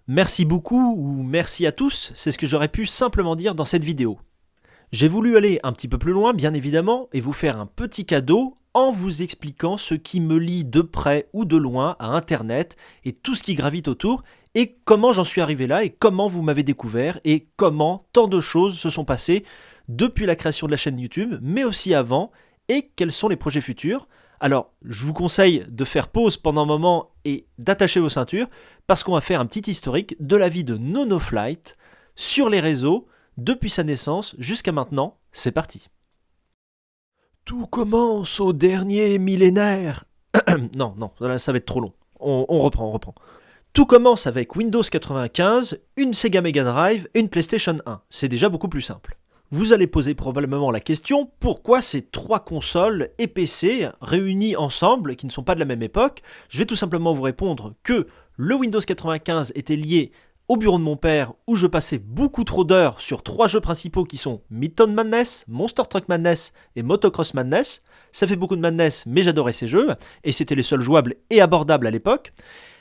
Merci beaucoup ou merci à tous, c'est ce que j'aurais pu simplement dire dans cette vidéo. J'ai voulu aller un petit peu plus loin, bien évidemment, et vous faire un petit cadeau en vous expliquant ce qui me lie de près ou de loin à Internet et tout ce qui gravite autour, et comment j'en suis arrivé là, et comment vous m'avez découvert, et comment tant de choses se sont passées depuis la création de la chaîne YouTube, mais aussi avant, et quels sont les projets futurs. Alors, je vous conseille de faire pause pendant un moment et d'attacher vos ceintures, parce qu'on va faire un petit historique de la vie de NoNoFlight sur les réseaux, depuis sa naissance jusqu'à maintenant. C'est parti. Tout commence au dernier millénaire. Non, là, ça va être trop long. On reprend. Tout commence avec Windows 95, une Sega Mega Drive et une PlayStation 1. C'est déjà beaucoup plus simple. Vous allez poser probablement la question, pourquoi ces trois consoles et PC réunis ensemble, qui ne sont pas de la même époque? Je vais tout simplement vous répondre que le Windows 95 était lié au bureau de mon père, où je passais beaucoup trop d'heures sur trois jeux principaux qui sont Midtown Madness, Monster Truck Madness et Motocross Madness. Ça fait beaucoup de madness, mais j'adorais ces jeux, et c'était les seuls jouables et abordables à l'époque.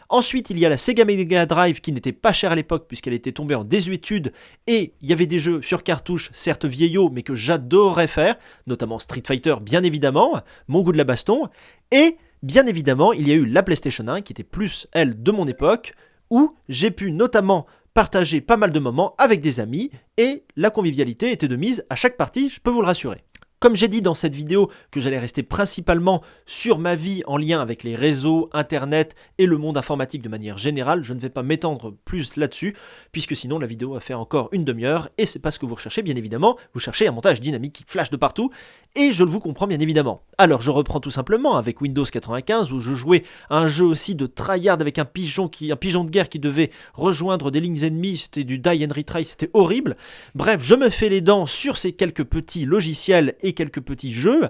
Ensuite, il y a la Sega Mega Drive qui n'était pas chère à l'époque puisqu'elle était tombée en désuétude et il y avait des jeux sur cartouche, certes vieillots, mais que j'adorais faire, notamment Street Fighter, bien évidemment, mon goût de la baston. Et bien évidemment, il y a eu la PlayStation 1 qui était plus, elle, de mon époque, où j'ai pu notamment partager pas mal de moments avec des amis et la convivialité était de mise à chaque partie, je peux vous le rassurer. Comme j'ai dit dans cette vidéo que j'allais rester principalement sur ma vie en lien avec les réseaux, internet et le monde informatique de manière générale, je ne vais pas m'étendre plus là-dessus, puisque sinon la vidéo va faire encore une demi-heure, et c'est pas ce que vous recherchez bien évidemment, vous cherchez un montage dynamique qui flash de partout, et je vous comprends bien évidemment. Alors je reprends tout simplement avec Windows 95, où je jouais à un jeu aussi de tryhard avec un pigeon de guerre qui devait rejoindre des lignes ennemies, c'était du die and retry, c'était horrible. Bref, je me fais les dents sur ces quelques petits logiciels et quelques petits jeux.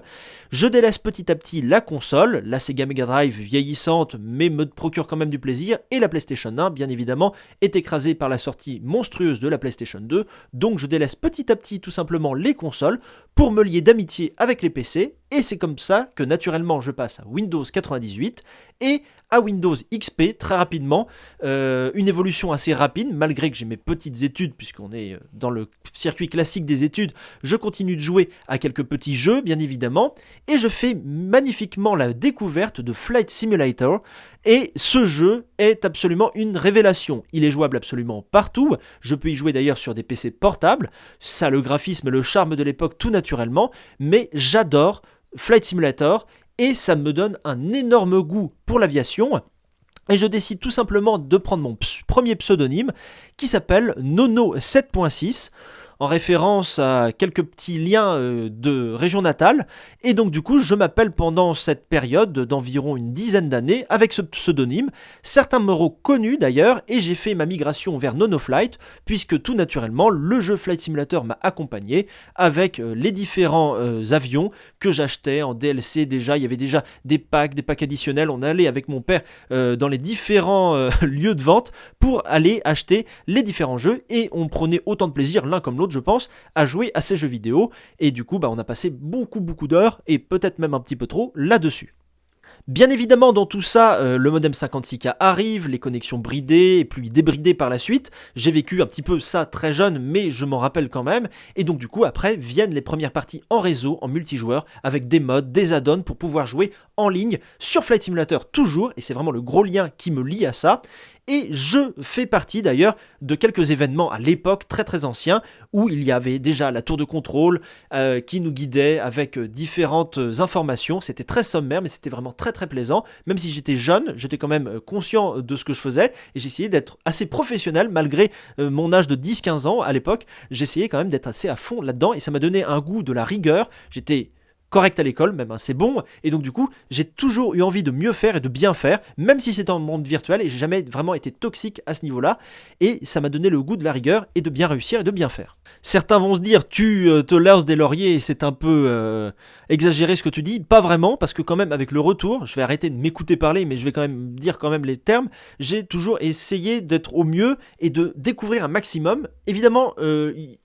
Je délaisse petit à petit la console, la Sega Mega Drive vieillissante mais me procure quand même du plaisir, et la PlayStation 1 bien évidemment est écrasée par la sortie monstrueuse de la PlayStation 2, donc je délaisse petit à petit tout simplement les consoles pour me lier d'amitié avec les PC, et c'est comme ça que naturellement je passe à Windows 98 et à Windows XP très rapidement, une évolution assez rapide malgré que j'ai mes petites études, puisqu'on est dans le circuit classique des études, je continue de jouer à quelques petits jeux bien évidemment, et je fais magnifiquement la découverte de Flight Simulator, et ce jeu est absolument une révélation. Il est jouable absolument partout, je peux y jouer d'ailleurs sur des PC portables, ça a le graphisme et le charme de l'époque tout naturellement, mais j'adore Flight Simulator, et ça me donne un énorme goût pour l'aviation. Et je décide tout simplement de prendre mon premier pseudonyme qui s'appelle Nono 7.6, en référence à quelques petits liens de région natale. Et donc du coup, je m'appelle pendant cette période d'environ une dizaine d'années avec ce pseudonyme. Certains m'auront connu d'ailleurs, et j'ai fait ma migration vers NoNoFlight, puisque tout naturellement, le jeu Flight Simulator m'a accompagné avec les différents avions que j'achetais en DLC. Déjà, il y avait déjà des packs additionnels. On allait avec mon père dans les différents lieux de vente pour aller acheter les différents jeux, et on prenait autant de plaisir l'un comme l'autre, je pense, à jouer à ces jeux vidéo, et du coup on a passé beaucoup d'heures, et peut-être même un petit peu trop là-dessus. Bien évidemment, dans tout ça, le modem 56K arrive, les connexions bridées et puis débridées par la suite. J'ai vécu un petit peu ça très jeune, mais je m'en rappelle quand même. Et donc du coup, après, viennent les premières parties en réseau, en multijoueur, avec des mods, des add-ons pour pouvoir jouer en ligne sur Flight Simulator toujours, et c'est vraiment le gros lien qui me lie à ça. Et je fais partie d'ailleurs de quelques événements à l'époque très anciens où il y avait déjà la tour de contrôle qui nous guidait avec différentes informations. C'était très sommaire, mais c'était vraiment très plaisant. Même si j'étais jeune, j'étais quand même conscient de ce que je faisais, et j'essayais d'être assez professionnel malgré mon âge de 10-15 ans à l'époque. J'essayais quand même d'être assez à fond là-dedans, et ça m'a donné un goût de la rigueur. J'étais correct à l'école, même assez bon, et donc du coup j'ai toujours eu envie de mieux faire et de bien faire, même si c'est un monde virtuel, et j'ai jamais vraiment été toxique à ce niveau-là, et ça m'a donné le goût de la rigueur et de bien réussir et de bien faire. Certains vont se dire, tu te lances des lauriers et c'est un peu exagéré ce que tu dis. Pas vraiment, parce que quand même avec le retour, je vais arrêter de m'écouter parler, mais je vais quand même dire quand même les termes, j'ai toujours essayé d'être au mieux et de découvrir un maximum. Évidemment,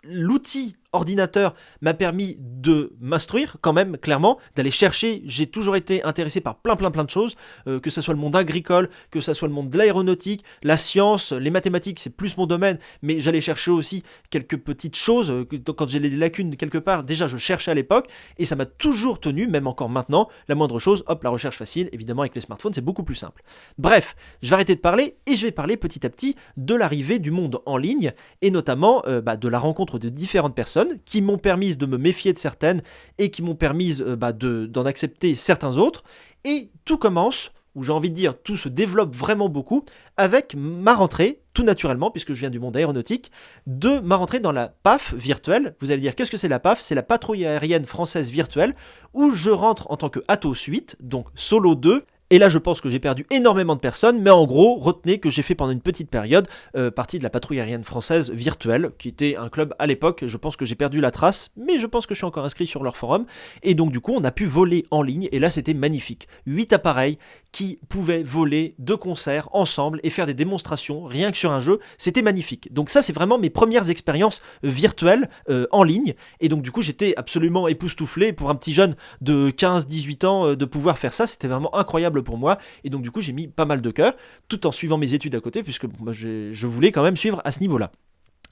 l'outil ordinateur m'a permis de m'instruire quand même, clairement, d'aller chercher. J'ai toujours été intéressé par plein de choses, que ce soit le monde agricole, que ce soit le monde de l'aéronautique, la science, les mathématiques, c'est plus mon domaine, mais j'allais chercher aussi quelques petites choses. Quand j'ai des lacunes quelque part, déjà je cherchais à l'époque, et ça m'a toujours tenu, même encore maintenant, la moindre chose, hop, la recherche facile, évidemment avec les smartphones, c'est beaucoup plus simple. Bref, je vais arrêter de parler, et je vais parler petit à petit de l'arrivée du monde en ligne, et notamment de la rencontre de différentes personnes qui m'ont permis de me méfier de certaines, et qui m'ont permis d'en accepter certains autres, et tout commence, où j'ai envie de dire, tout se développe vraiment beaucoup, avec ma rentrée, tout naturellement, puisque je viens du monde aéronautique, de ma rentrée dans la PAF virtuelle. Vous allez dire, qu'est-ce que c'est la PAF? C'est la patrouille aérienne française virtuelle, où je rentre en tant que Atos 8, donc solo 2, et là, je pense que j'ai perdu énormément de personnes, mais en gros, retenez que j'ai fait pendant une petite période partie de la patrouille aérienne française virtuelle, qui était un club à l'époque. Je pense que j'ai perdu la trace, mais je pense que je suis encore inscrit sur leur forum. Et donc, du coup, on a pu voler en ligne, et là, c'était magnifique. 8 appareils qui pouvaient voler de concert ensemble et faire des démonstrations, rien que sur un jeu. C'était magnifique. Donc ça, c'est vraiment mes premières expériences virtuelles en ligne. Et donc, du coup, j'étais absolument époustouflé pour un petit jeune de 15-18 ans de pouvoir faire ça. C'était vraiment incroyable pour moi, et donc du coup j'ai mis pas mal de cœur, tout en suivant mes études à côté, puisque je voulais quand même suivre à ce niveau-là.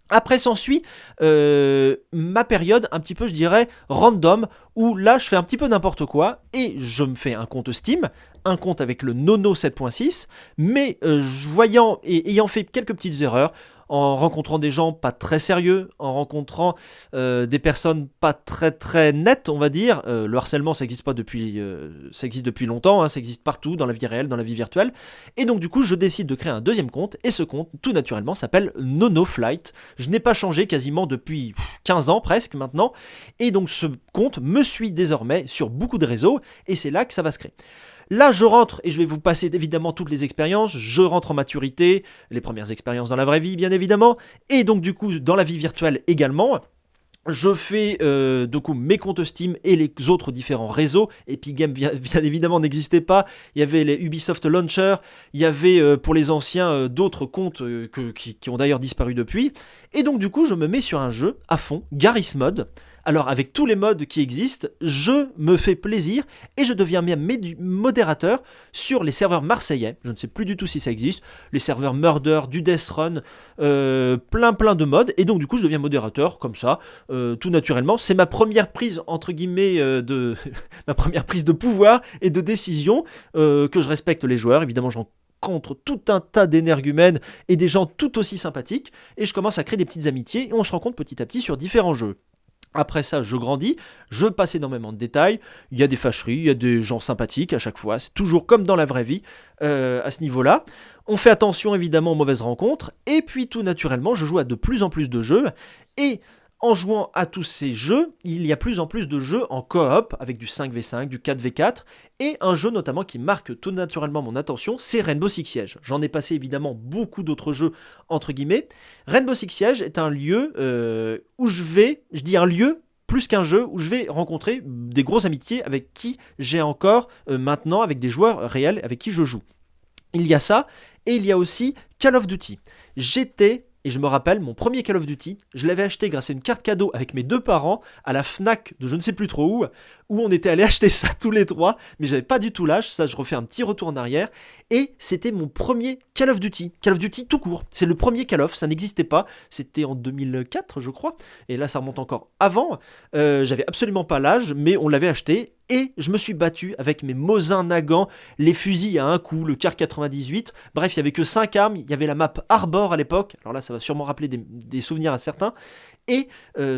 Après s'ensuit ma période un petit peu, je dirais, random, où là je fais un petit peu n'importe quoi, et je me fais un compte Steam, un compte avec le Nono 7.6, mais voyant et ayant fait quelques petites erreurs, en rencontrant des gens pas très sérieux, en rencontrant des personnes pas très nettes, on va dire. Le harcèlement, ça existe depuis longtemps, hein, ça existe partout, dans la vie réelle, dans la vie virtuelle. Et donc du coup, je décide de créer un deuxième compte, et ce compte, tout naturellement, s'appelle NonoFlight. Je n'ai pas changé quasiment depuis 15 ans presque maintenant, et donc ce compte me suit désormais sur beaucoup de réseaux, et c'est là que ça va se créer. Là, je rentre, et je vais vous passer évidemment toutes les expériences, je rentre en maturité, les premières expériences dans la vraie vie, bien évidemment, et donc du coup, dans la vie virtuelle également. Je fais du coup mes comptes Steam et les autres différents réseaux. Epic Games bien évidemment n'existait pas. Il y avait les Ubisoft Launcher. Il y avait pour les anciens d'autres comptes qui ont d'ailleurs disparu depuis. Et donc du coup je me mets sur un jeu à fond, Garry's Mod. Alors avec tous les mods qui existent, je me fais plaisir et je deviens même modérateur sur les serveurs marseillais. Je ne sais plus du tout si ça existe. Les serveurs Murder, du Death Run, plein de mods. Et donc du coup je deviens modérateur comme ça, tout naturellement. C'est ma première prise entre guillemets ma première prise de pouvoir et de décision, que je respecte les joueurs. Évidemment j'en contre tout un tas d'énergumènes et des gens tout aussi sympathiques. Et je commence à créer des petites amitiés et on se rencontre petit à petit sur différents jeux. Après ça, je grandis, je passe énormément de détails, il y a des fâcheries, il y a des gens sympathiques à chaque fois, c'est toujours comme dans la vraie vie à ce niveau-là. On fait attention évidemment aux mauvaises rencontres, et puis tout naturellement, je joue à de plus en plus de jeux, et en jouant à tous ces jeux, il y a plus en plus de jeux en coop, avec du 5v5, du 4v4, et un jeu notamment qui marque tout naturellement mon attention, c'est Rainbow Six Siege. J'en ai passé évidemment beaucoup d'autres jeux, entre guillemets. Rainbow Six Siege est un lieu où je dis un lieu, plus qu'un jeu, où je vais rencontrer des grosses amitiés avec qui j'ai encore maintenant, avec des joueurs réels avec qui je joue. Il y a ça, et il y a aussi Call of Duty. Et je me rappelle, mon premier Call of Duty, je l'avais acheté grâce à une carte cadeau avec mes deux parents à la Fnac de je ne sais plus trop où on était allé acheter ça tous les trois, mais j'avais pas du tout l'âge, ça je refais un petit retour en arrière, et c'était mon premier Call of Duty tout court, c'est le premier Call of, ça n'existait pas, c'était en 2004 je crois, et là ça remonte encore avant, j'avais absolument pas l'âge, mais on l'avait acheté, et je me suis battu avec mes Mosin Nagant, les fusils à un coup, le Car 98, bref, il n'y avait que 5 armes, il y avait la map Arbor à l'époque, alors là ça va sûrement rappeler des souvenirs à certains, et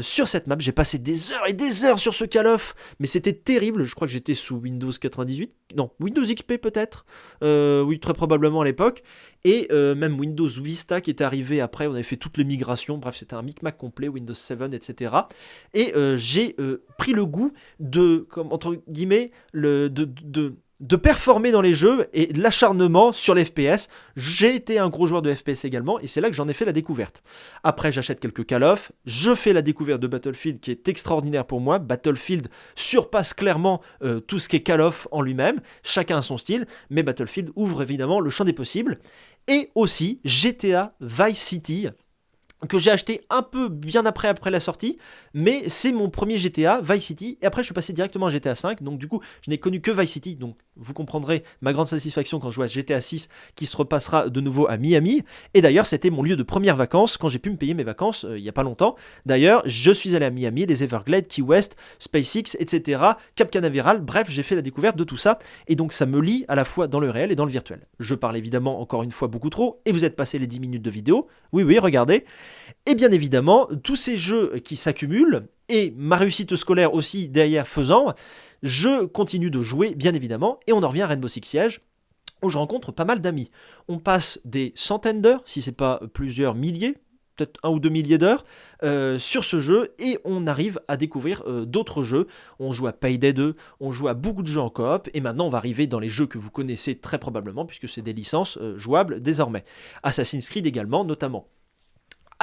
sur cette map, j'ai passé des heures et des heures sur ce Call of, mais c'était terrible, je crois que j'étais sous Windows 98, non, Windows XP peut-être, oui, très probablement à l'époque, et même Windows Vista qui était arrivé après, on avait fait toutes les migrations, bref, c'était un micmac complet, Windows 7, etc. Et j'ai pris le goût de, comme, entre guillemets, de performer dans les jeux et de l'acharnement sur les FPS. J'ai été un gros joueur de FPS également, et c'est là que j'en ai fait la découverte. Après, j'achète quelques Call of, je fais la découverte de Battlefield qui est extraordinaire pour moi. Battlefield surpasse clairement tout ce qui est Call of en lui-même, chacun a son style, mais Battlefield ouvre évidemment le champ des possibles. Et aussi GTA Vice City, que j'ai acheté un peu bien après la sortie, mais c'est mon premier GTA, Vice City, et après je suis passé directement à GTA 5, donc du coup je n'ai connu que Vice City, donc vous comprendrez ma grande satisfaction quand je vois GTA 6 qui se repassera de nouveau à Miami, et d'ailleurs c'était mon lieu de première vacances quand j'ai pu me payer mes vacances il n'y a pas longtemps. D'ailleurs je suis allé à Miami, les Everglades, Key West, SpaceX, etc., Cap Canaveral, bref j'ai fait la découverte de tout ça, et donc ça me lie à la fois dans le réel et dans le virtuel. Je parle évidemment encore une fois beaucoup trop, et vous êtes passé les 10 minutes de vidéo, oui regardez. Et bien évidemment, tous ces jeux qui s'accumulent, et ma réussite scolaire aussi derrière faisant, je continue de jouer bien évidemment, et on en revient à Rainbow Six Siege, où je rencontre pas mal d'amis. On passe des centaines d'heures, si c'est pas plusieurs milliers, peut-être 1 ou 2 milliers d'heures, sur ce jeu, et on arrive à découvrir d'autres jeux. On joue à Payday 2, on joue à beaucoup de jeux en coop, et maintenant on va arriver dans les jeux que vous connaissez très probablement, puisque c'est des licences jouables désormais. Assassin's Creed également, notamment.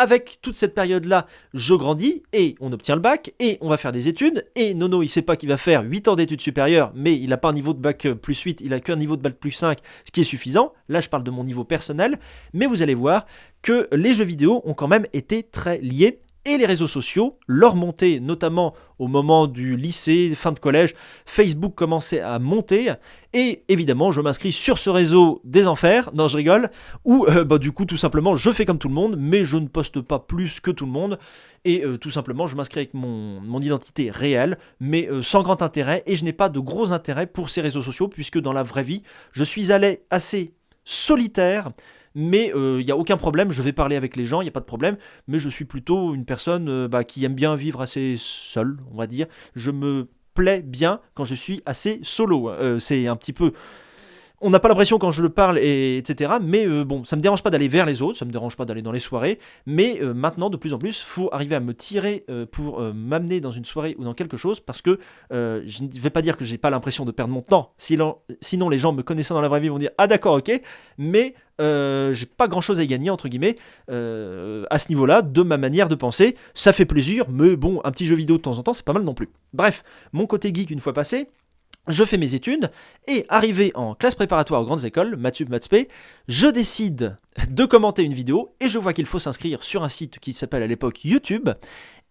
Avec toute cette période-là, je grandis et on obtient le bac et on va faire des études. Et Nono, il sait pas qu'il va faire 8 ans d'études supérieures, mais il n'a pas un niveau de bac plus 8, il a qu'un niveau de bac plus 5, ce qui est suffisant. Là, je parle de mon niveau personnel, mais vous allez voir que les jeux vidéo ont quand même été très liés. Et les réseaux sociaux, leur montée, notamment au moment du lycée, fin de collège, Facebook commençait à monter. Et évidemment, je m'inscris sur ce réseau des enfers, non je rigole, où du coup tout simplement je fais comme tout le monde, mais je ne poste pas plus que tout le monde. Et tout simplement je m'inscris avec mon identité réelle, mais sans grand intérêt. Et je n'ai pas de gros intérêt pour ces réseaux sociaux, puisque dans la vraie vie, je suis allé assez solitaire. Mais il n'y a aucun problème, je vais parler avec les gens, il n'y a pas de problème, mais je suis plutôt une personne qui aime bien vivre assez seule, on va dire. Je me plais bien quand je suis assez solo. C'est un petit peu... On n'a pas l'impression quand je le parle, etc. Mais bon, ça me dérange pas d'aller vers les autres, ça me dérange pas d'aller dans les soirées. Mais maintenant, de plus en plus, faut arriver à me tirer pour m'amener dans une soirée ou dans quelque chose, parce que je ne vais pas dire que j'ai pas l'impression de perdre mon temps. Sinon, les gens me connaissant dans la vraie vie vont dire ah d'accord, ok. Mais j'ai pas grand chose à y gagner entre guillemets à ce niveau-là de ma manière de penser. Ça fait plaisir, mais bon, un petit jeu vidéo de temps en temps, c'est pas mal non plus. Bref, mon côté geek une fois passé. Je fais mes études, et arrivé en classe préparatoire aux grandes écoles, Mathsup, Mathsp, je décide de commenter une vidéo, et je vois qu'il faut s'inscrire sur un site qui s'appelle à l'époque YouTube,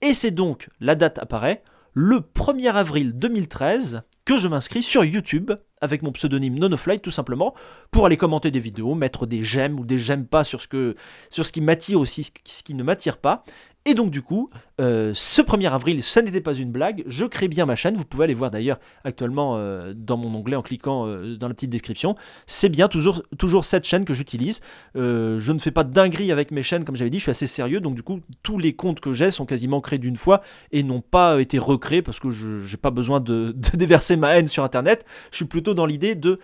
et c'est donc, la date apparaît, le 1er avril 2013, que je m'inscris sur YouTube, avec mon pseudonyme NoNoFlight tout simplement, pour aller commenter des vidéos, mettre des j'aime ou des j'aime pas sur ce qui m'attire aussi, ce qui ne m'attire pas. Et donc du coup, ce 1er avril, ça n'était pas une blague, je crée bien ma chaîne, vous pouvez aller voir d'ailleurs actuellement dans mon onglet en cliquant dans la petite description, c'est bien toujours cette chaîne que j'utilise, je ne fais pas de dinguerie avec mes chaînes comme j'avais dit, je suis assez sérieux, donc du coup tous les comptes que j'ai sont quasiment créés d'une fois et n'ont pas été recréés parce que je n'ai pas besoin de déverser ma haine sur internet, je suis plutôt dans l'idée de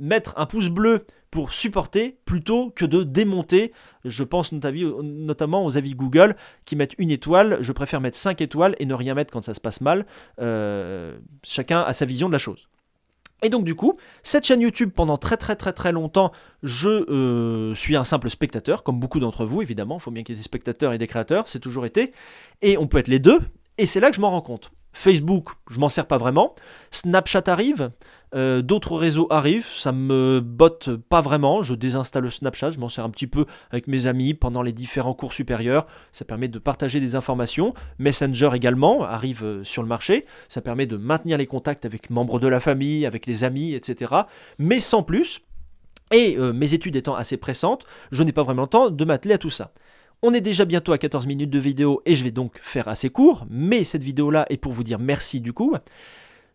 mettre un pouce bleu pour supporter plutôt que de démonter. Je pense notamment aux avis Google qui mettent 1 étoile, je préfère mettre 5 étoiles et ne rien mettre quand ça se passe mal. Chacun a sa vision de la chose. Et donc du coup, cette chaîne YouTube pendant très longtemps, je suis un simple spectateur, comme beaucoup d'entre vous évidemment, il faut bien qu'il y ait des spectateurs et des créateurs, c'est toujours été, et on peut être les deux, et c'est là que je m'en rends compte. Facebook, je m'en sers pas vraiment, Snapchat arrive, d'autres réseaux arrivent, ça me botte pas vraiment, je désinstalle le Snapchat, je m'en sers un petit peu avec mes amis pendant les différents cours supérieurs, ça permet de partager des informations, Messenger également arrive sur le marché, ça permet de maintenir les contacts avec membres de la famille, avec les amis, etc. Mais sans plus, et mes études étant assez pressantes, je n'ai pas vraiment le temps de m'atteler à tout ça. On est déjà bientôt à 14 minutes de vidéo et je vais donc faire assez court, mais cette vidéo-là est pour vous dire merci du coup.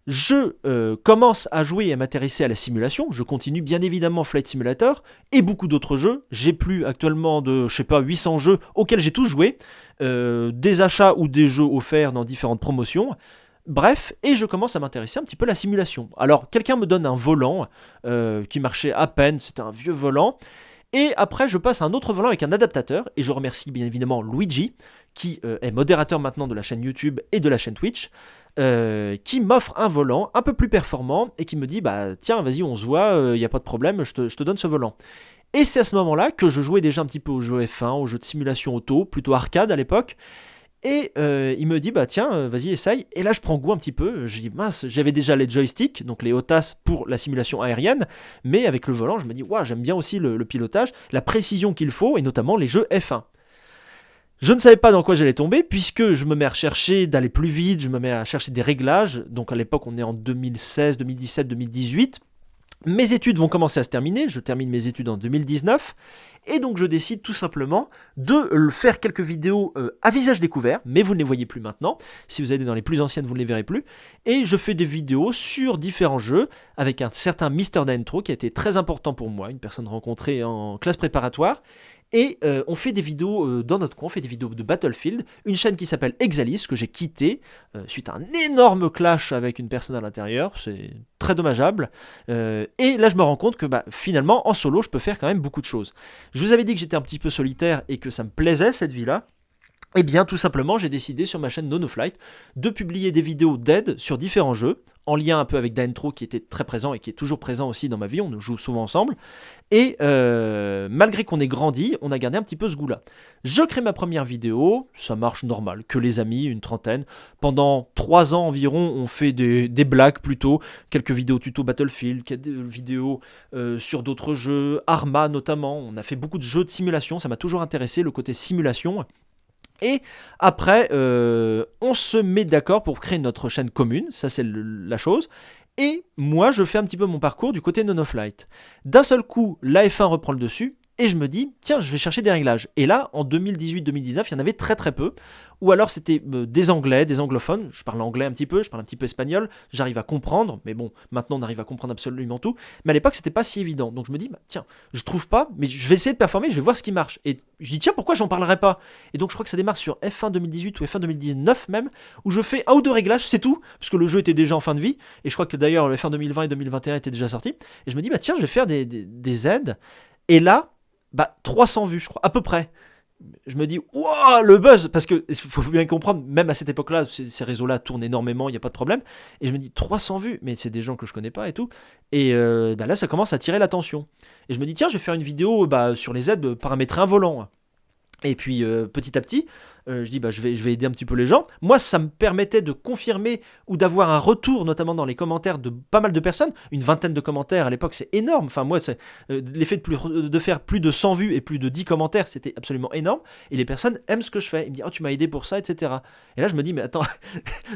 Je commence à jouer et à m'intéresser à la simulation, je continue bien évidemment Flight Simulator et beaucoup d'autres jeux, j'ai plus actuellement de, 800 jeux auxquels j'ai tous joué, des achats ou des jeux offerts dans différentes promotions, bref, et je commence à m'intéresser un petit peu à la simulation. Alors quelqu'un me donne un volant qui marchait à peine, c'était un vieux volant, et après je passe à un autre volant avec un adaptateur, et je remercie bien évidemment Luigi, qui est modérateur maintenant de la chaîne YouTube et de la chaîne Twitch, qui m'offre un volant un peu plus performant et qui me dit bah tiens vas-y on se voit, y a pas de problème, je te donne ce volant. Et c'est à ce moment-là que je jouais déjà un petit peu aux jeux F1, aux jeux de simulation auto, plutôt arcade à l'époque, et il me dit bah tiens vas-y essaye, et là je prends goût un petit peu, je dis mince j'avais déjà les joysticks, donc les HOTAS pour la simulation aérienne, mais avec le volant je me dis waouh j'aime bien aussi le pilotage, la précision qu'il faut, et notamment les jeux F1. Je ne savais pas dans quoi j'allais tomber, puisque je me mets à chercher d'aller plus vite, je me mets à chercher des réglages. Donc à l'époque, on est en 2016, 2017, 2018. Mes études vont commencer à se terminer, je termine mes études en 2019, et donc je décide tout simplement de faire quelques vidéos à visage découvert, mais vous ne les voyez plus maintenant. Si vous allez dans les plus anciennes, vous ne les verrez plus. Et je fais des vidéos sur différents jeux, avec un certain Mister Dentro, qui a été très important pour moi, une personne rencontrée en classe préparatoire. Et on fait des vidéos dans notre coin, on fait des vidéos de Battlefield, une chaîne qui s'appelle Exalis, que j'ai quittée suite à un énorme clash avec une personne à l'intérieur, c'est très dommageable. Et là je me rends compte que finalement en solo je peux faire quand même beaucoup de choses. Je vous avais dit que j'étais un petit peu solitaire et que ça me plaisait cette vie-là. Eh bien, tout simplement, j'ai décidé sur ma chaîne NoNoFlight de publier des vidéos d'aide sur différents jeux, en lien un peu avec Dentro qui était très présent et qui est toujours présent aussi dans ma vie, on nous joue souvent ensemble. Et malgré qu'on ait grandi, on a gardé un petit peu ce goût-là. Je crée ma première vidéo, ça marche normal, que les amis, une trentaine. Pendant 3 ans environ, on fait des blagues plutôt, quelques vidéos tuto Battlefield, quelques vidéos sur d'autres jeux, Arma notamment. On a fait beaucoup de jeux de simulation, ça m'a toujours intéressé, le côté simulation. Et après, on se met d'accord pour créer notre chaîne commune, ça c'est la chose. Et moi, je fais un petit peu mon parcours du côté NoNoFlight. D'un seul coup, la F1 reprend le dessus, et je me dis, tiens, je vais chercher des réglages. Et là, en 2018-2019, il y en avait très très peu. Ou alors c'était des anglais, des anglophones. Je parle anglais un petit peu, je parle un petit peu espagnol. J'arrive à comprendre, mais bon, maintenant on arrive à comprendre absolument tout. Mais à l'époque, c'était pas si évident. Donc je me dis, tiens, je trouve pas, mais je vais essayer de performer, je vais voir ce qui marche. Et je dis, tiens, pourquoi j'en parlerai pas? Et donc je crois que ça démarre sur F1 2018 ou F1 2019 même, où je fais un ou deux réglages, c'est tout, parce que le jeu était déjà en fin de vie. Et je crois que d'ailleurs, le F1 2020 et 2021 étaient déjà sortis. Et je me dis, tiens, je vais faire des aides. Et là, 300 vues, je crois, à peu près. Je me dis, waouh, le buzz, parce que il faut bien comprendre, même à cette époque-là, ces réseaux-là tournent énormément, il n'y a pas de problème. Et je me dis, 300 vues, mais c'est des gens que je connais pas et tout. Et là, ça commence à tirer l'attention. Et je me dis, tiens, je vais faire une vidéo sur les aides, paramétrer un volant. Et puis petit à petit, je dis je vais aider un petit peu les gens. Moi, ça me permettait de confirmer ou d'avoir un retour, notamment dans les commentaires de pas mal de personnes. Une vingtaine de commentaires à l'époque, c'est énorme. Enfin, moi, l'effet de faire plus de 100 vues et plus de 10 commentaires, c'était absolument énorme. Et les personnes aiment ce que je fais. Ils me disent, oh, tu m'as aidé pour ça, etc. Et là, je me dis, mais attends,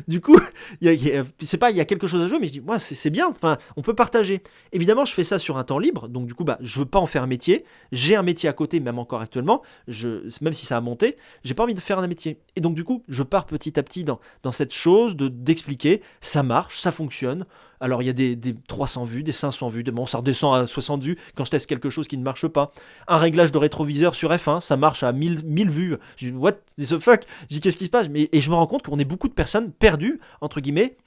du coup, il y a quelque chose à jouer, mais je dis, moi, c'est bien. Enfin, on peut partager. Évidemment, je fais ça sur un temps libre. Donc, du coup, je veux pas en faire un métier. J'ai un métier à côté, même encore actuellement. Même si ça a monté, j'ai pas envie de faire un métier. Et donc du coup, je pars petit à petit dans cette chose d'expliquer, ça marche, ça fonctionne. Alors il y a des 300 vues, des 500 vues, ça redescend à 60 vues quand je teste quelque chose qui ne marche pas. Un réglage de rétroviseur sur F1, ça marche à 1000 vues. Je dis, what the fuck? Je dis, qu'est-ce qui se passe? Et je me rends compte qu'on est beaucoup de personnes perdues, entre guillemets.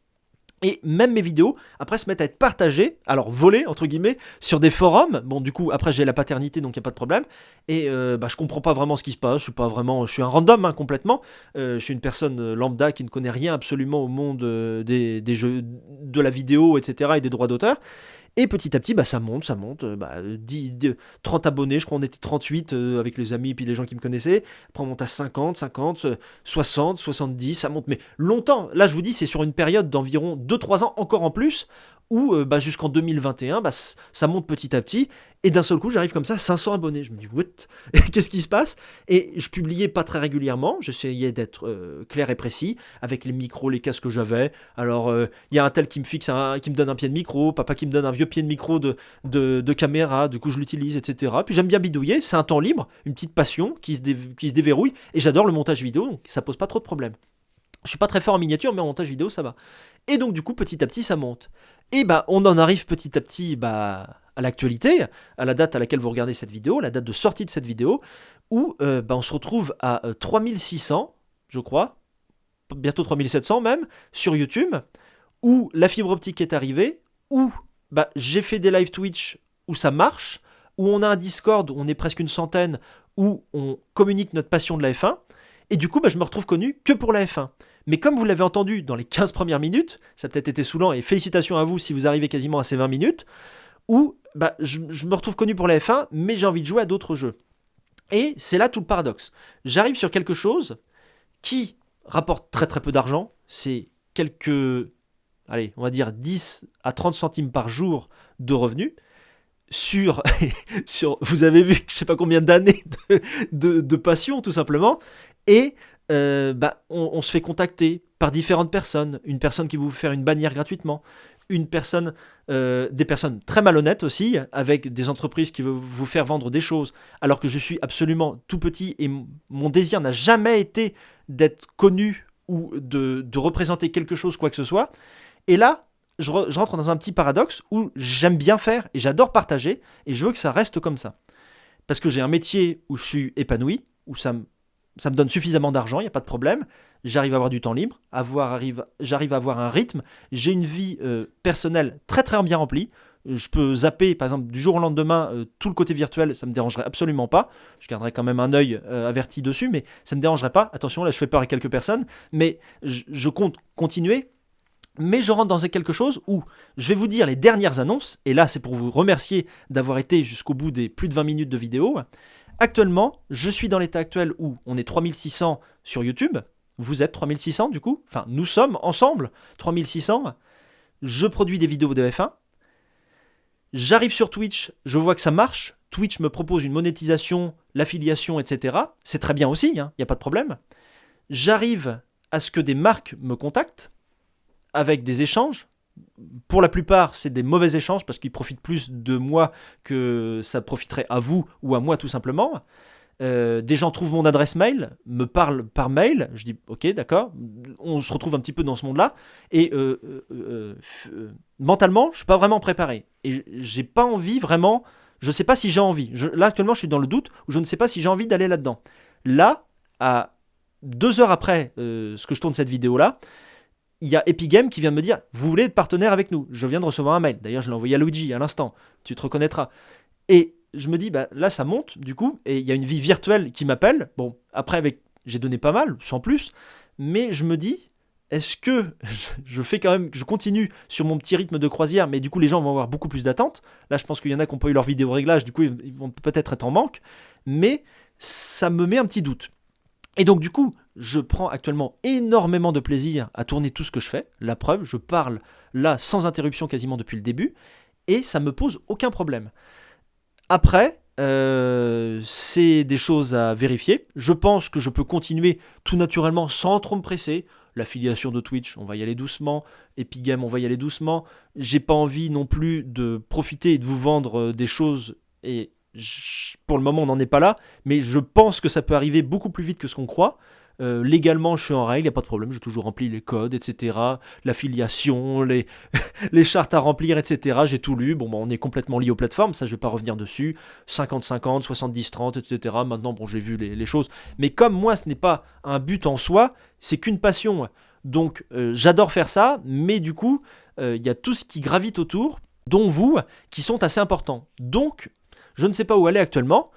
Et même mes vidéos, après, se mettent à être partagées, alors volées, entre guillemets, sur des forums. Bon, du coup, après, j'ai la paternité, donc il n'y a pas de problème. Et je comprends pas vraiment ce qui se passe. Je suis un random, complètement. Je suis une personne lambda qui ne connaît rien absolument au monde des jeux, de la vidéo, etc., et des droits d'auteur. Et petit à petit, ça monte, 30 abonnés, je crois on était 38 avec les amis et puis les gens qui me connaissaient. Après on monte à 50, 60, 70, ça monte, mais longtemps. Là je vous dis, c'est sur une période d'environ 2-3 ans, encore en plus, où jusqu'en 2021, ça monte petit à petit. Et d'un seul coup, j'arrive comme ça à 500 abonnés. Je me dis, what? Qu'est-ce qui se passe? Et je publiais pas très régulièrement. J'essayais d'être clair et précis avec les micros, les casques que j'avais. Alors, il y a un tel qui me donne un pied de micro, papa qui me donne un vieux pied de micro de caméra. Du coup, je l'utilise, etc. Puis j'aime bien bidouiller. C'est un temps libre, une petite passion qui se déverrouille. Et j'adore le montage vidéo, donc ça pose pas trop de problèmes. Je suis pas très fort en miniature, mais en montage vidéo, ça va. Et donc, du coup, petit à petit, ça monte. Et on en arrive petit à petit à l'actualité, à la date à laquelle vous regardez cette vidéo, la date de sortie de cette vidéo, où on se retrouve à 3600, je crois, bientôt 3700 même, sur YouTube, où la fibre optique est arrivée, où j'ai fait des live Twitch où ça marche, où on a un Discord où on est presque une centaine, où on communique notre passion de la F1, et du coup, je me retrouve connu que pour la F1. Mais comme vous l'avez entendu dans les 15 premières minutes, ça a peut-être été saoulant, et félicitations à vous si vous arrivez quasiment à ces 20 minutes, où je me retrouve connu pour la F1, mais j'ai envie de jouer à d'autres jeux. Et c'est là tout le paradoxe. J'arrive sur quelque chose qui rapporte très très peu d'argent, c'est quelques, allez, on va dire 10 à 30 centimes par jour de revenus, sur vous avez vu je sais pas combien d'années de passion tout simplement, Et on se fait contacter par différentes personnes. Une personne qui veut vous faire une bannière gratuitement. Des personnes très malhonnêtes aussi, avec des entreprises qui veulent vous faire vendre des choses, alors que je suis absolument tout petit et mon désir n'a jamais été d'être connu ou de représenter quelque chose, quoi que ce soit. Et là, je rentre dans un petit paradoxe où j'aime bien faire et j'adore partager et je veux que ça reste comme ça. Parce que j'ai un métier où je suis épanoui, où ça me donne suffisamment d'argent, il n'y a pas de problème. J'arrive à avoir du temps libre, j'arrive à avoir un rythme. J'ai une vie personnelle très très bien remplie. Je peux zapper, par exemple, du jour au lendemain, tout le côté virtuel, ça ne me dérangerait absolument pas. Je garderai quand même un œil averti dessus, mais ça ne me dérangerait pas. Attention, là je fais peur à quelques personnes, mais je compte continuer. Mais je rentre dans quelque chose où je vais vous dire les dernières annonces, et là c'est pour vous remercier d'avoir été jusqu'au bout des plus de 20 minutes de vidéo. Actuellement, je suis dans l'état actuel où on est 3600 sur YouTube, vous êtes 3600 du coup, enfin nous sommes ensemble 3600, je produis des vidéos de F1, j'arrive sur Twitch, je vois que ça marche, Twitch me propose une monétisation, l'affiliation, etc. C'est très bien aussi, il n'y a pas de problème. J'arrive à ce que des marques me contactent, avec des échanges. Pour la plupart, c'est des mauvais échanges parce qu'ils profitent plus de moi que ça profiterait à vous ou à moi tout simplement. Des gens trouvent mon adresse mail, me parlent par mail, je dis ok d'accord, on se retrouve un petit peu dans ce monde-là, et mentalement, je suis pas vraiment préparé. Et j'ai pas envie vraiment, je sais pas si j'ai envie. Là actuellement, je suis dans le doute où je ne sais pas si j'ai envie d'aller là-dedans. Là, à 2 heures après ce que je tourne cette vidéo-là, il y a Epic Games qui vient de me dire « Vous voulez être partenaire avec nous ?» Je viens de recevoir un mail. D'ailleurs, je l'ai envoyé à Luigi à l'instant. Tu te reconnaîtras. Et je me dis, là, ça monte, du coup, et il y a une vie virtuelle qui m'appelle. Bon, après, j'ai donné pas mal, sans plus. Mais je me dis, est-ce que je fais quand même, je continue sur mon petit rythme de croisière, mais du coup, les gens vont avoir beaucoup plus d'attentes. Là, je pense qu'il y en a qui n'ont pas eu leur vidéo réglage, du coup, ils vont peut-être être en manque. Mais ça me met un petit doute. Et donc du coup, je prends actuellement énormément de plaisir à tourner tout ce que je fais. La preuve, je parle là sans interruption quasiment depuis le début. Et ça me pose aucun problème. Après, c'est des choses à vérifier. Je pense que je peux continuer tout naturellement sans trop me presser. L'affiliation de Twitch, on va y aller doucement. Epic Games, on va y aller doucement. J'ai pas envie non plus de profiter et de vous vendre des choses et pour le moment on n'en est pas là, mais je pense que ça peut arriver beaucoup plus vite que ce qu'on croit. Légalement je suis en règle, il n'y a pas de problème, j'ai toujours rempli les codes, etc. L'affiliation, les chartes à remplir, etc. J'ai tout lu, on est complètement lié aux plateformes, ça je ne vais pas revenir dessus, 50-50, 70-30, etc. Maintenant j'ai vu les choses, mais comme moi ce n'est pas un but en soi, c'est qu'une passion, donc j'adore faire ça, mais du coup il y a tout ce qui gravite autour, dont vous, qui sont assez importants. Donc je ne sais pas où aller actuellement,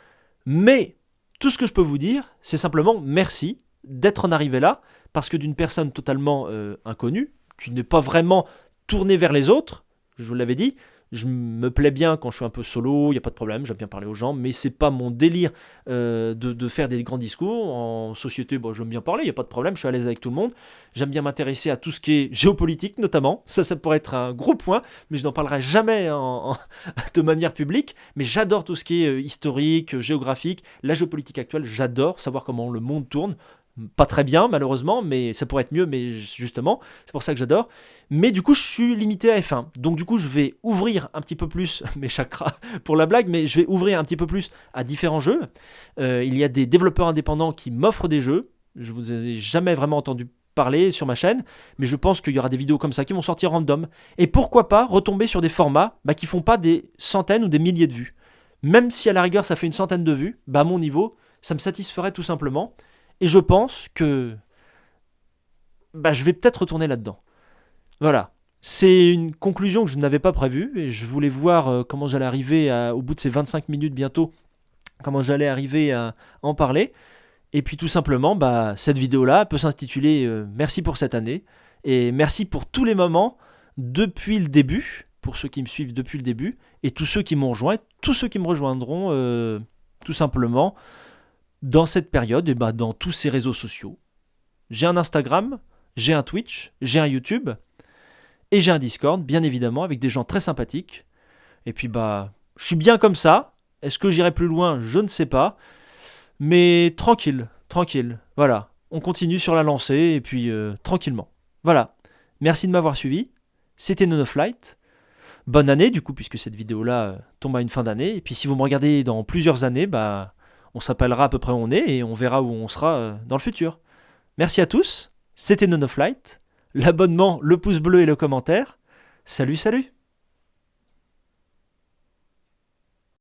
mais tout ce que je peux vous dire, c'est simplement merci d'être en arrivé là, parce que d'une personne totalement inconnue, qui n'est pas vraiment tournée vers les autres, je vous l'avais dit, je me plais bien quand je suis un peu solo, il n'y a pas de problème, j'aime bien parler aux gens, mais c'est pas mon délire de faire des grands discours. En société, j'aime bien parler, il n'y a pas de problème, je suis à l'aise avec tout le monde. J'aime bien m'intéresser à tout ce qui est géopolitique notamment, ça pourrait être un gros point, mais je n'en parlerai jamais de manière publique. Mais j'adore tout ce qui est historique, géographique, la géopolitique actuelle, j'adore savoir comment le monde tourne. Pas très bien malheureusement, mais ça pourrait être mieux, mais justement, c'est pour ça que j'adore. Mais du coup, je suis limité à F1. Donc du coup, je vais ouvrir un petit peu plus mes chakras pour la blague, mais je vais ouvrir un petit peu plus à différents jeux. Il y a des développeurs indépendants qui m'offrent des jeux. Je vous ai jamais vraiment entendu parler sur ma chaîne, mais je pense qu'il y aura des vidéos comme ça qui vont sortir random. Et pourquoi pas retomber sur des formats qui font pas des centaines ou des milliers de vues. Même si à la rigueur ça fait une centaine de vues, à mon niveau, ça me satisferait tout simplement. Et je pense que je vais peut-être retourner là-dedans. Voilà. C'est une conclusion que je n'avais pas prévue et je voulais voir comment j'allais arriver au bout de ces 25 minutes bientôt, comment j'allais arriver à en parler. Et puis tout simplement, cette vidéo-là peut s'intituler Merci pour cette année et merci pour tous les moments depuis le début, pour ceux qui me suivent depuis le début et tous ceux qui m'ont rejoint, tous ceux qui me rejoindront tout simplement dans cette période et dans tous ces réseaux sociaux. J'ai un Instagram, j'ai un Twitch, j'ai un YouTube et j'ai un Discord, bien évidemment, avec des gens très sympathiques. Et puis je suis bien comme ça. Est-ce que j'irai plus loin? Je ne sais pas. Mais tranquille, tranquille. Voilà, on continue sur la lancée et puis tranquillement. Voilà, merci de m'avoir suivi. C'était Nonoflight. Bonne année du coup, puisque cette vidéo-là tombe à une fin d'année. Et puis si vous me regardez dans plusieurs années, bah, on s'appellera à peu près où on est et on verra où on sera dans le futur. Merci à tous, c'était Nonoflight. L'abonnement, le pouce bleu et le commentaire. Salut, salut!